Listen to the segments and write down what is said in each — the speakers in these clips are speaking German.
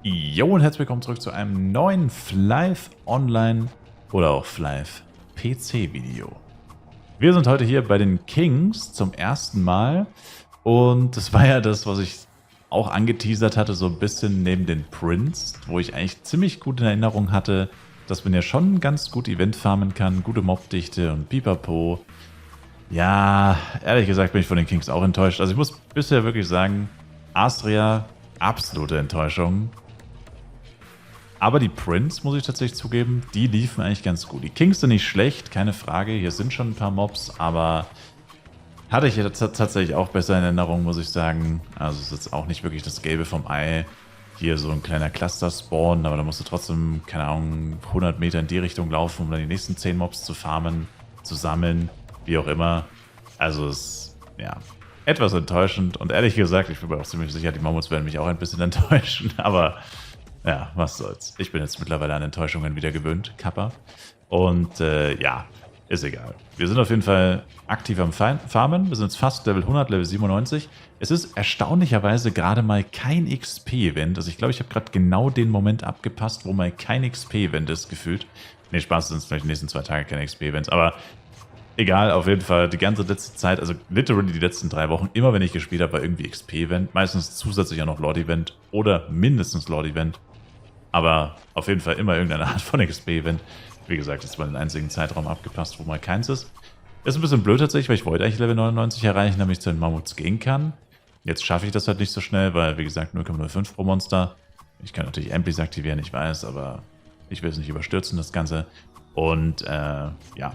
Jo und herzlich willkommen zurück zu einem neuen Flive Online oder auch Flive PC Video. Wir sind heute hier bei den Kings zum ersten Mal und das war ja das, was ich auch angeteasert hatte, so ein bisschen neben den Prints, wo ich eigentlich ziemlich gut in Erinnerung hatte, dass man ja schon ganz gut Event farmen kann, gute Mobdichte und pipapo. Ja, ehrlich gesagt bin ich von den Kings auch enttäuscht. Also ich muss bisher wirklich sagen, Astria, absolute Enttäuschung. Aber die Prints, muss ich tatsächlich zugeben, die liefen eigentlich ganz gut. Die Kings sind nicht schlecht, keine Frage. Hier sind schon ein paar Mobs, aber hatte ich jetzt tatsächlich auch besser in Erinnerung, muss ich sagen. Also es ist jetzt auch nicht wirklich das Gelbe vom Ei. Hier so ein kleiner Cluster-Spawn, aber da musst du trotzdem, keine Ahnung, 100 Meter in die Richtung laufen, um dann die nächsten 10 Mobs zu farmen, zu sammeln, wie auch immer. Also es ist, ja, etwas enttäuschend. Und ehrlich gesagt, ich bin mir auch ziemlich sicher, die Mammuts werden mich auch ein bisschen enttäuschen, aber ja, was soll's. Ich bin jetzt mittlerweile an Enttäuschungen wieder gewöhnt, Kappa. Und ja, ist egal. Wir sind auf jeden Fall aktiv am Farmen. Wir sind jetzt fast Level 100, Level 97. Es ist erstaunlicherweise gerade mal kein XP-Event. Also ich glaube, ich habe gerade genau den Moment abgepasst, wo mal kein XP-Event ist, gefühlt. Ne, Spaß, sind es vielleicht die nächsten 2 Tage keine XP-Events. Aber egal, auf jeden Fall die ganze letzte Zeit, also literally die letzten 3 Wochen, immer wenn ich gespielt habe, war irgendwie XP-Event. Meistens zusätzlich auch noch Lord-Event oder mindestens Lord-Event. Aber auf jeden Fall immer irgendeine Art von XP-Event. Wie gesagt, jetzt mal den einzigen Zeitraum abgepasst, wo mal keins ist. Ist ein bisschen blöd tatsächlich, weil ich wollte eigentlich Level 99 erreichen, damit ich zu den Mammuts gehen kann. Jetzt schaffe ich das halt nicht so schnell, weil, wie gesagt, 0,05 pro Monster. Ich kann natürlich Amplis aktivieren, ich weiß, aber ich will es nicht überstürzen, das Ganze. Und, ja,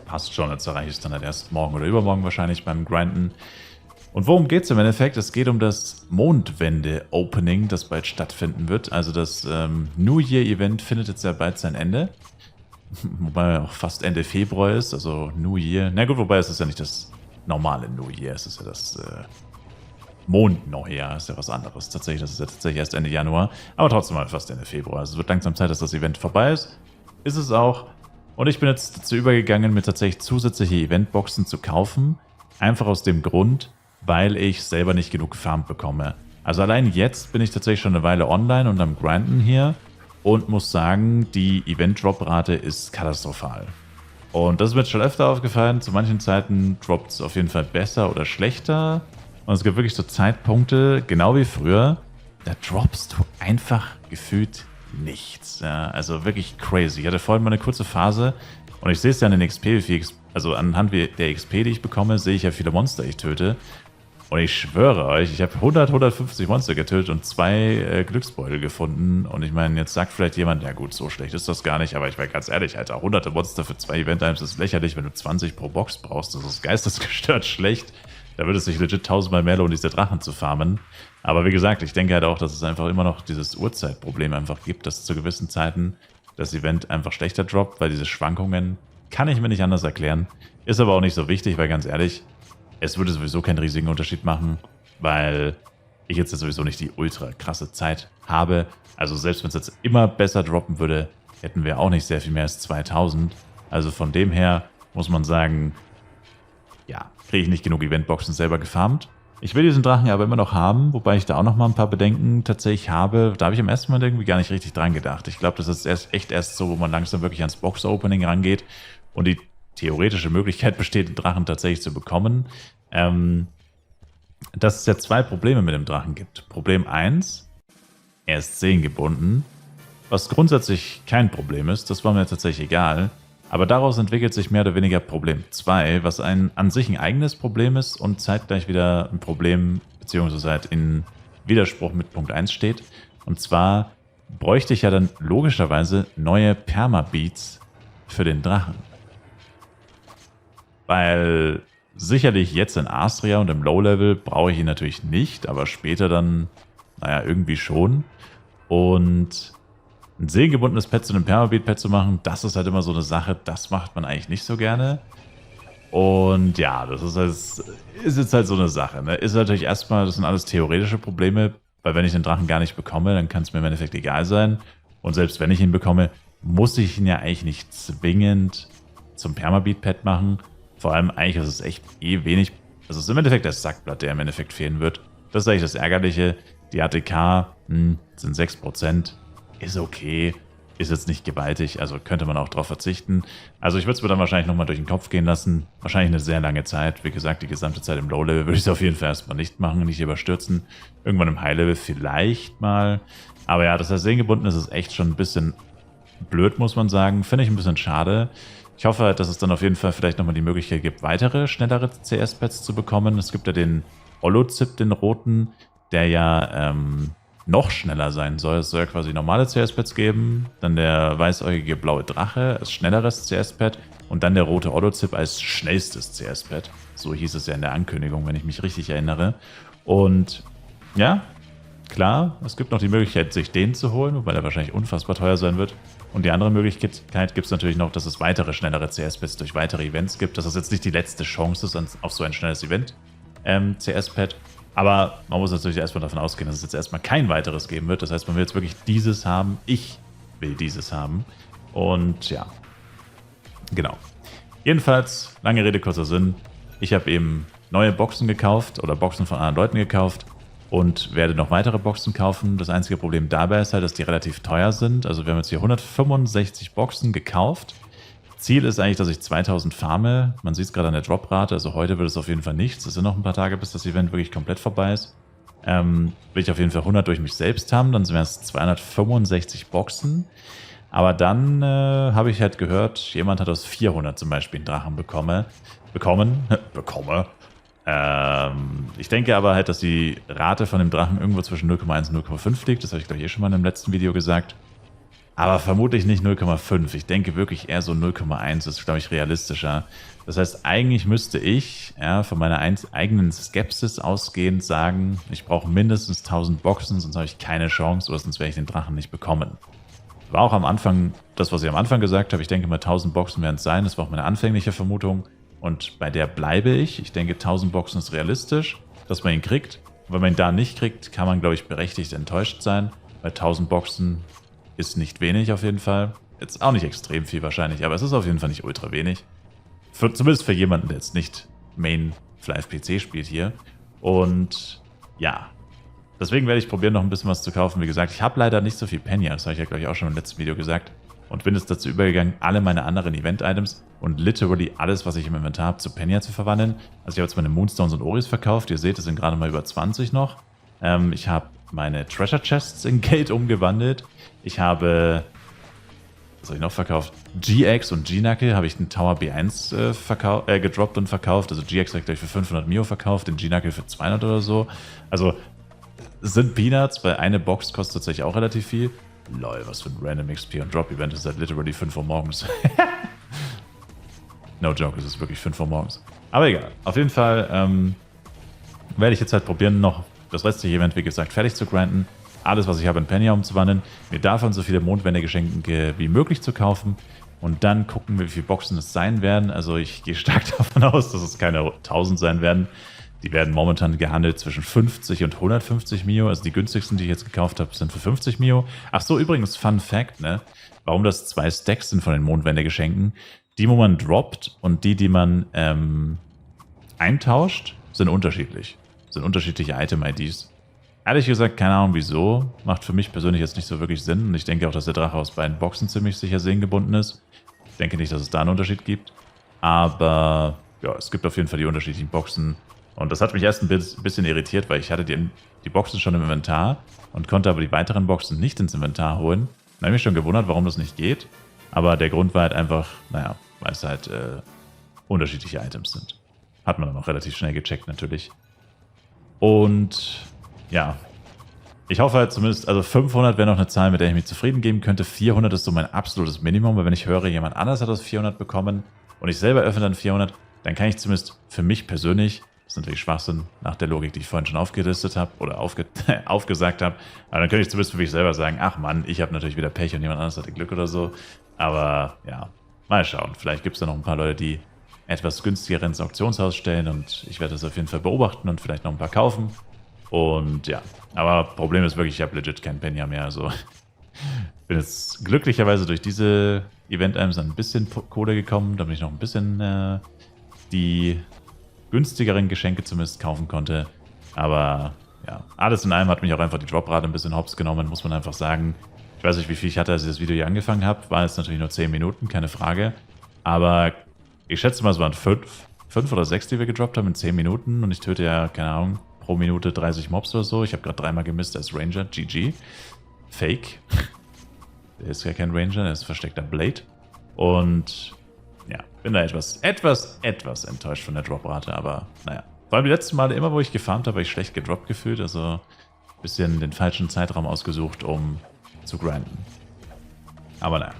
passt schon. Jetzt erreiche ich es dann halt erst morgen oder übermorgen wahrscheinlich beim Grinden. Und worum geht es im Endeffekt? Es geht um das Mondwende-Opening, das bald stattfinden wird. Also das New Year-Event findet jetzt ja bald sein Ende. Wobei auch fast Ende Februar ist, also New Year. Na gut, wobei es ist ja nicht das normale New Year, es ist ja das Mondneujahr, ist ja was anderes. Tatsächlich, das ist ja tatsächlich erst Ende Januar, aber trotzdem mal fast Ende Februar. Also es wird langsam Zeit, dass das Event vorbei ist. Ist es auch. Und ich bin jetzt dazu übergegangen, mir tatsächlich zusätzliche Eventboxen zu kaufen. Einfach aus dem Grund, weil ich selber nicht genug gefarmt bekomme. Also allein jetzt bin ich tatsächlich schon eine Weile online und am Grinden hier und muss sagen, die Event-Drop-Rate ist katastrophal. Und das ist mir schon öfter aufgefallen. Zu manchen Zeiten droppt es auf jeden Fall besser oder schlechter. Und es gibt wirklich so Zeitpunkte, genau wie früher, da droppst du einfach gefühlt nichts. Ja, also wirklich crazy. Ich hatte vorhin mal eine kurze Phase und ich sehe es ja an den XP, wie viel also anhand der XP, die ich bekomme, sehe ich ja, wie viele Monster ich töte. Und ich schwöre euch, ich habe 150 Monster getötet und 2 Glücksbeutel gefunden. Und ich meine, jetzt sagt vielleicht jemand, ja gut, so schlecht ist das gar nicht. Aber ich war ganz ehrlich, Alter, 100 Monster für 2 Event-Times ist lächerlich, wenn du 20 pro Box brauchst. Das ist geistesgestört schlecht. Da würde es sich legit 1000-mal mehr lohnen, diese Drachen zu farmen. Aber wie gesagt, ich denke halt auch, dass es einfach immer noch dieses Uhrzeitproblem einfach gibt, dass zu gewissen Zeiten das Event einfach schlechter droppt, weil diese Schwankungen kann ich mir nicht anders erklären. Ist aber auch nicht so wichtig, weil ganz ehrlich, es würde sowieso keinen riesigen Unterschied machen, weil ich jetzt sowieso nicht die ultra krasse Zeit habe. Also selbst wenn es jetzt immer besser droppen würde, hätten wir auch nicht sehr viel mehr als 2000. Also von dem her muss man sagen, ja, kriege ich nicht genug Eventboxen selber gefarmt. Ich will diesen Drachen aber immer noch haben, wobei ich da auch noch mal ein paar Bedenken tatsächlich habe. Da habe ich am ersten Mal irgendwie gar nicht richtig dran gedacht. Ich glaube, das ist echt erst so, wo man langsam wirklich ans Box-Opening rangeht und die theoretische Möglichkeit besteht, den Drachen tatsächlich zu bekommen. Dass es ja 2 Probleme mit dem Drachen gibt. Problem 1, er ist seelengebunden, was grundsätzlich kein Problem ist, das war mir tatsächlich egal. Aber daraus entwickelt sich mehr oder weniger Problem 2, was an sich ein eigenes Problem ist und zeitgleich wieder ein Problem, beziehungsweise halt in Widerspruch mit Punkt 1 steht. Und zwar bräuchte ich ja dann logischerweise neue Permabeats für den Drachen. Weil sicherlich jetzt in Astria und im Low-Level brauche ich ihn natürlich nicht, aber später dann, naja, irgendwie schon. Und ein seelengebundenes Pet zu einem Permabeat-Pet zu machen, das ist halt immer so eine Sache, das macht man eigentlich nicht so gerne. Und ja, das ist jetzt halt so eine Sache. Ne? Ist natürlich erstmal, das sind alles theoretische Probleme, weil wenn ich den Drachen gar nicht bekomme, dann kann es mir im Endeffekt egal sein. Und selbst wenn ich ihn bekomme, muss ich ihn ja eigentlich nicht zwingend zum Permabeat-Pet machen. Vor allem eigentlich ist es echt wenig. Also es ist im Endeffekt das Sackblatt, der im Endeffekt fehlen wird. Das ist eigentlich das Ärgerliche. Die ATK sind 6%. Ist okay. Ist jetzt nicht gewaltig, also könnte man auch drauf verzichten. Also ich würde es mir dann wahrscheinlich nochmal durch den Kopf gehen lassen. Wahrscheinlich eine sehr lange Zeit. Wie gesagt, die gesamte Zeit im Low-Level würde ich es auf jeden Fall erstmal nicht machen, nicht überstürzen. Irgendwann im High-Level vielleicht mal. Aber ja, dass er sehengebunden ist, ist echt schon ein bisschen blöd, muss man sagen. Finde ich ein bisschen schade. Ich hoffe halt, dass es dann auf jeden Fall vielleicht nochmal die Möglichkeit gibt, weitere, schnellere CS-Pads zu bekommen. Es gibt ja den Holozip, den roten, der ja noch schneller sein soll. Es soll ja quasi normale CS-Pads geben, dann der weißäugige blaue Drache als schnelleres CS-Pad und dann der rote Holozip als schnellstes CS-Pad. So hieß es ja in der Ankündigung, wenn ich mich richtig erinnere. Und ja, klar, es gibt noch die Möglichkeit, sich den zu holen, wobei der wahrscheinlich unfassbar teuer sein wird. Und die andere Möglichkeit gibt es natürlich noch, dass es weitere, schnellere CS-Pads durch weitere Events gibt. Dass das jetzt nicht die letzte Chance ist auf so ein schnelles Event, CS-Pad. Aber man muss natürlich erstmal davon ausgehen, dass es jetzt erstmal kein weiteres geben wird. Das heißt, man will jetzt wirklich dieses haben. Ich will dieses haben. Und ja, genau. Jedenfalls, lange Rede, kurzer Sinn. Ich habe eben neue Boxen gekauft oder Boxen von anderen Leuten gekauft und werde noch weitere Boxen kaufen. Das einzige Problem dabei ist halt, dass die relativ teuer sind. Also wir haben jetzt hier 165 Boxen gekauft. Ziel ist eigentlich, dass ich 2000 farme. Man sieht es gerade an der Droprate, also heute wird es auf jeden Fall nichts. Es sind noch ein paar Tage, bis das Event wirklich komplett vorbei ist. Will ich auf jeden Fall 100 durch mich selbst haben, dann wären es 265 Boxen. Aber dann habe ich halt gehört, jemand hat aus 400 zum Beispiel einen Drachen bekommen. Ich denke aber halt, dass die Rate von dem Drachen irgendwo zwischen 0,1 und 0,5 liegt. Das habe ich, glaube ich, schon mal im letzten Video gesagt. Aber vermutlich nicht 0,5. Ich denke wirklich eher so 0,1 ist, glaube ich, realistischer. Das heißt, eigentlich müsste ich von meiner eigenen Skepsis ausgehend sagen, ich brauche mindestens 1000 Boxen, sonst habe ich keine Chance oder sonst werde ich den Drachen nicht bekommen. War auch am Anfang das, was ich am Anfang gesagt habe. Ich denke mal, 1000 Boxen werden es sein. Das war auch meine anfängliche Vermutung. Und bei der bleibe ich. Ich denke, 1000 Boxen ist realistisch, dass man ihn kriegt. Und wenn man ihn da nicht kriegt, kann man, glaube ich, berechtigt enttäuscht sein. Bei 1000 Boxen ist nicht wenig auf jeden Fall. Jetzt auch nicht extrem viel wahrscheinlich, aber es ist auf jeden Fall nicht ultra wenig. Zumindest für jemanden, der jetzt nicht Main Live PC spielt hier. Und ja, deswegen werde ich probieren, noch ein bisschen was zu kaufen. Wie gesagt, ich habe leider nicht so viel Penya, das habe ich ja, glaube ich, auch schon im letzten Video gesagt. Und bin jetzt dazu übergegangen, alle meine anderen Event-Items und literally alles, was ich im Inventar habe, zu Penya zu verwandeln. Also ich habe jetzt meine Moonstones und Oris verkauft. Ihr seht, es sind gerade mal über 20 noch. Ich habe meine Treasure Chests in Gate umgewandelt. Ich habe, was habe ich noch verkauft? GX und G-Knuckle habe ich den Tower B1 gedroppt und verkauft. Also GX habe ich gleich für 500 Mio verkauft, den G-Knuckle für 200 oder so. Also es sind Peanuts, weil eine Box kostet tatsächlich auch relativ viel. Lol, was für ein Random XP und Drop Event ist seit literally 5 Uhr morgens. No joke, es ist wirklich 5 Uhr morgens. Aber egal, auf jeden Fall werde ich jetzt halt probieren, noch das restliche Event, wie gesagt, fertig zu grinden. Alles, was ich habe, in Penya umzuwandeln. Mir davon so viele Mondwände-Geschenke wie möglich zu kaufen. Und dann gucken wir, wie viele Boxen es sein werden. Also ich gehe stark davon aus, dass es keine 1000 sein werden. Die werden momentan gehandelt zwischen 50 und 150 Mio. Also die günstigsten, die ich jetzt gekauft habe, sind für 50 Mio. Ach so, übrigens, Fun Fact, ne? Warum das 2 Stacks sind von den Mondwände-Geschenken. Die, wo man droppt und die man eintauscht, sind unterschiedlich. Sind unterschiedliche Item-IDs. Ehrlich gesagt, keine Ahnung wieso. Macht für mich persönlich jetzt nicht so wirklich Sinn. Und ich denke auch, dass der Drache aus beiden Boxen ziemlich sicher sehengebunden ist. Ich denke nicht, dass es da einen Unterschied gibt. Aber ja, es gibt auf jeden Fall die unterschiedlichen Boxen. Und das hat mich erst ein bisschen irritiert, weil ich hatte die Boxen schon im Inventar und konnte aber die weiteren Boxen nicht ins Inventar holen. Da habe ich mich schon gewundert, warum das nicht geht. Aber der Grund war halt einfach, naja, weil es halt unterschiedliche Items sind. Hat man dann auch relativ schnell gecheckt natürlich. Und ja, ich hoffe halt zumindest, also 500 wäre noch eine Zahl, mit der ich mich zufrieden geben könnte. 400 ist so mein absolutes Minimum, weil wenn ich höre, jemand anders hat aus 400 bekommen und ich selber öffne dann 400, dann kann ich zumindest für mich persönlich, das ist natürlich Schwachsinn nach der Logik, die ich vorhin schon aufgelistet habe oder aufgesagt habe, aber dann könnte ich zumindest für mich selber sagen, ach Mann, ich habe natürlich wieder Pech und jemand anderes hatte Glück oder so. Aber ja, mal schauen. Vielleicht gibt es da noch ein paar Leute, die etwas günstiger ins Auktionshaus stellen und ich werde das auf jeden Fall beobachten und vielleicht noch ein paar kaufen. Und ja, aber Problem ist wirklich, ich habe legit kein Penya mehr. Also bin jetzt glücklicherweise durch diese Event-Items ein bisschen Kohle gekommen, damit ich noch ein bisschen die günstigeren Geschenke zumindest kaufen konnte. Aber ja, alles in allem hat mich auch einfach die Droprate ein bisschen hops genommen, muss man einfach sagen. Ich weiß nicht, wie viel ich hatte, als ich das Video hier angefangen habe. War jetzt natürlich nur 10 Minuten, keine Frage. Aber ich schätze mal, es waren 5 oder 6, die wir gedroppt haben in 10 Minuten. Und ich töte ja, keine Ahnung, pro Minute 30 Mobs oder so. Ich habe gerade 3-mal gemisst als Ranger. GG. Fake. Der ist ja kein Ranger, der ist versteckter Blade. Und ja, bin da etwas enttäuscht von der Droprate. Aber naja. Vor allem die letzten Male, immer wo ich gefarmt habe, habe ich schlecht gedroppt gefühlt. Also ein bisschen den falschen Zeitraum ausgesucht, um zu grinden. Aber naja.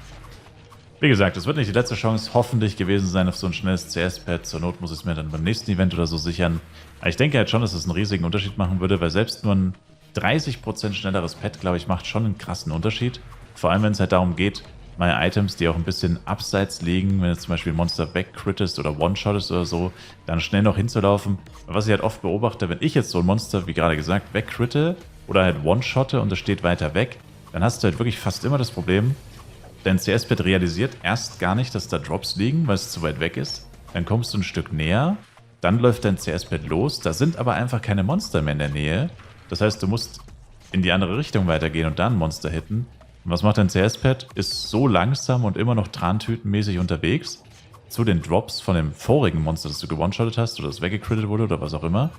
Wie gesagt, es wird nicht die letzte Chance hoffentlich gewesen sein auf so ein schnelles CS-Pad. Zur Not muss ich es mir dann beim nächsten Event oder so sichern. Aber ich denke halt schon, dass es einen riesigen Unterschied machen würde, weil selbst nur ein 30% schnelleres Pad, glaube ich, macht schon einen krassen Unterschied. Vor allem, wenn es halt darum geht, meine Items, die auch ein bisschen abseits liegen, wenn jetzt zum Beispiel ein Monster wegcrittest oder one-shottest oder so, dann schnell noch hinzulaufen. Was ich halt oft beobachte, wenn ich jetzt so ein Monster, wie gerade gesagt, wegcritte oder halt one-shotte und es steht weiter weg, dann hast du halt wirklich fast immer das Problem, dein CS-Pad realisiert erst gar nicht, dass da Drops liegen, weil es zu weit weg ist. Dann kommst du ein Stück näher, dann läuft dein CS-Pad los, da sind aber einfach keine Monster mehr in der Nähe. Das heißt, du musst in die andere Richtung weitergehen und dann Monster hitten. Und was macht dein CS-Pad? Ist so langsam und immer noch Trantütenmäßig unterwegs zu den Drops von dem vorigen Monster, das du gewone-shottet hast oder das weggecrittet wurde oder was auch immer.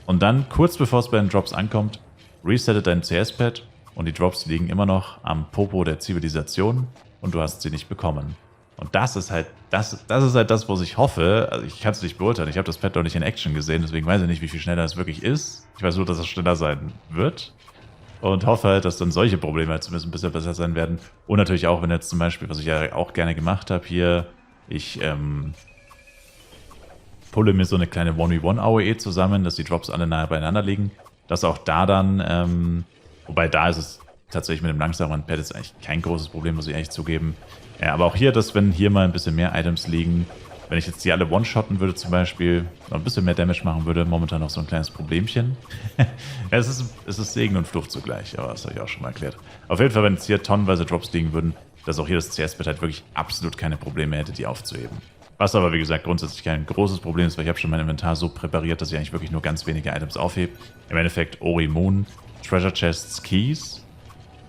Und dann, kurz bevor es bei den Drops ankommt, resettet dein CS-Pad und die Drops liegen immer noch am Popo der Zivilisation und du hast sie nicht bekommen. Und das ist halt das, was ich hoffe. Also ich kann es nicht beurteilen. Ich habe das Pad noch nicht in Action gesehen, deswegen weiß ich nicht, wie viel schneller es wirklich ist. Ich weiß nur, dass es schneller sein wird. Und hoffe halt, dass dann solche Probleme halt zumindest ein bisschen besser sein werden. Und natürlich auch, wenn jetzt zum Beispiel, was ich ja auch gerne gemacht habe hier, ich pulle mir so eine kleine 1v1 AOE zusammen, dass die Drops alle nahe beieinander liegen. Dass auch da dann, wobei da ist es tatsächlich mit dem langsameren Pad ist eigentlich kein großes Problem, muss ich ehrlich zugeben. Ja, aber auch hier, dass wenn hier mal ein bisschen mehr Items liegen, wenn ich jetzt die alle one-shotten würde zum Beispiel, noch ein bisschen mehr Damage machen würde, momentan noch so ein kleines Problemchen. Ja, es ist Segen und Fluch zugleich, aber das habe ich auch schon mal erklärt. Auf jeden Fall, wenn jetzt hier tonnenweise Drops liegen würden, dass auch hier das CS-Pad halt wirklich absolut keine Probleme hätte, die aufzuheben. Was aber, wie gesagt, grundsätzlich kein großes Problem ist, weil ich habe schon mein Inventar so präpariert, dass ich eigentlich wirklich nur ganz wenige Items aufhebe. Im Endeffekt Ori Moon, Treasure Chests, Keys,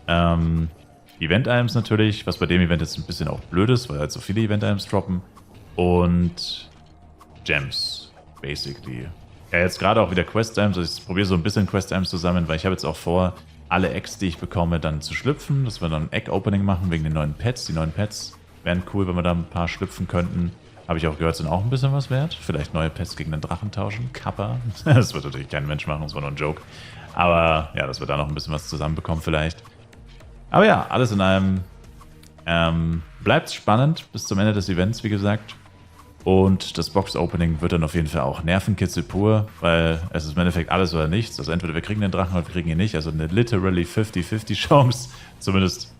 Event-Items natürlich, was bei dem Event jetzt ein bisschen auch blöd ist, weil halt so viele Event-Items droppen. Und Gems, basically. Ja, jetzt gerade auch wieder Quest-Items, also ich probiere so ein bisschen Quest-Items zusammen, weil ich habe jetzt auch vor, alle Eggs, die ich bekomme, dann zu schlüpfen, dass wir dann ein Egg-Opening machen wegen den neuen Pets. Die neuen Pets wären cool, wenn wir da ein paar schlüpfen könnten. Habe ich auch gehört, sind auch ein bisschen was wert. Vielleicht neue Pets gegen den Drachen tauschen. Kappa. Das wird natürlich kein Mensch machen, das war nur ein Joke. Aber ja, dass wir da noch ein bisschen was zusammenbekommen vielleicht. Aber ja, alles in allem bleibt spannend bis zum Ende des Events, wie gesagt. Und das Box-Opening wird dann auf jeden Fall auch Nervenkitzel pur, weil es ist im Endeffekt alles oder nichts. Also entweder wir kriegen den Drachen oder wir kriegen ihn nicht. Also eine literally 50-50 Chance, zumindest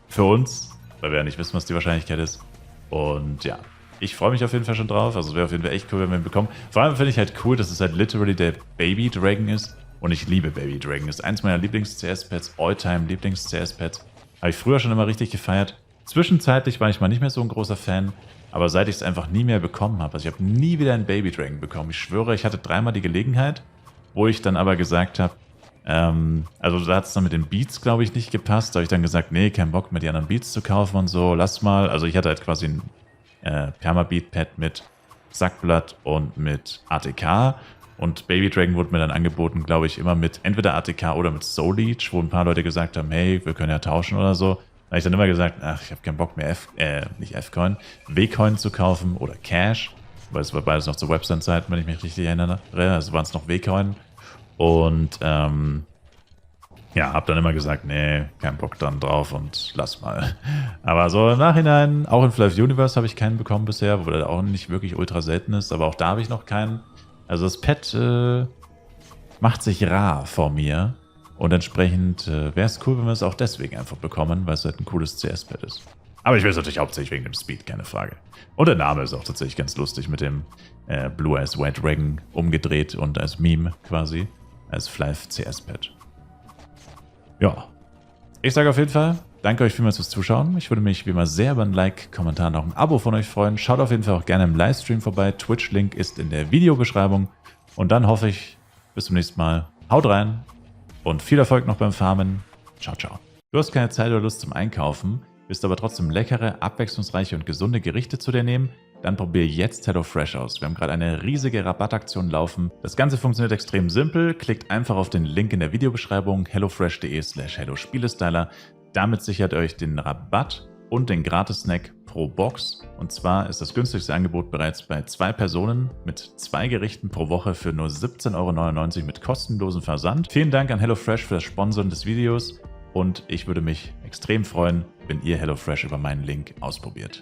für uns, weil wir ja nicht wissen, was die Wahrscheinlichkeit ist. Und ja, ich freue mich auf jeden Fall schon drauf. Also es wäre auf jeden Fall echt cool, wenn wir ihn bekommen. Vor allem finde ich halt cool, dass es halt literally der Baby Dragon ist. Und ich liebe Baby Dragon. Das ist eins meiner Lieblings-CS-Pads, All-Time Lieblings-CS-Pads. Habe ich früher schon immer richtig gefeiert. Zwischenzeitlich war ich mal nicht mehr so ein großer Fan. Aber seit ich es einfach nie mehr bekommen habe, also ich habe nie wieder einen Baby Dragon bekommen. Ich schwöre, ich hatte 3-mal die Gelegenheit, wo ich dann aber gesagt habe, also da hat es dann mit den Beats, glaube ich, nicht gepasst. Da habe ich dann gesagt, nee, kein Bock mehr die anderen Beats zu kaufen und so, lass mal. Also ich hatte halt quasi ein Permabeat-Pad mit Sackblatt und mit ATK. Und Baby Dragon wurde mir dann angeboten, glaube ich, immer mit entweder ATK oder mit Soul Leech, wo ein paar Leute gesagt haben, hey, wir können ja tauschen oder so. Da habe ich dann immer gesagt, ach, ich habe keinen Bock mehr nicht F-Coin, W-Coin zu kaufen oder Cash, weil es war beides noch zur Website-Zeiten, wenn ich mich richtig erinnere. Also waren es noch W-Coin. Und ja, habe dann immer gesagt, nee, kein Bock dann drauf und lass mal. Aber so im Nachhinein, auch in Flive Universe habe ich keinen bekommen bisher, wo der auch nicht wirklich ultra selten ist, aber auch da habe ich noch keinen. Also das Pad macht sich rar vor mir. Und entsprechend wäre es cool, wenn wir es auch deswegen einfach bekommen, weil es halt ein cooles CS-Pad ist. Aber ich will es natürlich hauptsächlich wegen dem Speed, keine Frage. Und der Name ist auch tatsächlich ganz lustig mit dem Blue Eyes White Dragon umgedreht und als Meme quasi, als Flive CS-Pad. Ja, ich sage auf jeden Fall, danke euch vielmals fürs Zuschauen. Ich würde mich wie immer sehr über ein Like, Kommentar und auch ein Abo von euch freuen. Schaut auf jeden Fall auch gerne im Livestream vorbei. Twitch-Link ist in der Videobeschreibung. Und dann hoffe ich, Bis zum nächsten Mal. Haut rein und viel Erfolg noch beim Farmen. Ciao, ciao. Du hast keine Zeit oder Lust zum Einkaufen, willst aber trotzdem leckere, abwechslungsreiche und gesunde Gerichte zu dir nehmen? Dann probier jetzt HelloFresh aus. Wir haben gerade eine riesige Rabattaktion laufen. Das Ganze funktioniert extrem simpel. Klickt einfach auf den Link in der Videobeschreibung hellofresh.de/hellospielestyler. Damit sichert ihr euch den Rabatt und den Gratis-Snack pro Box. Und zwar ist das günstigste Angebot bereits bei 2 Personen mit 2 Gerichten pro Woche für nur 17,99 € mit kostenlosem Versand. Vielen Dank an HelloFresh für das Sponsoren des Videos und ich würde mich extrem freuen, wenn ihr HelloFresh über meinen Link ausprobiert.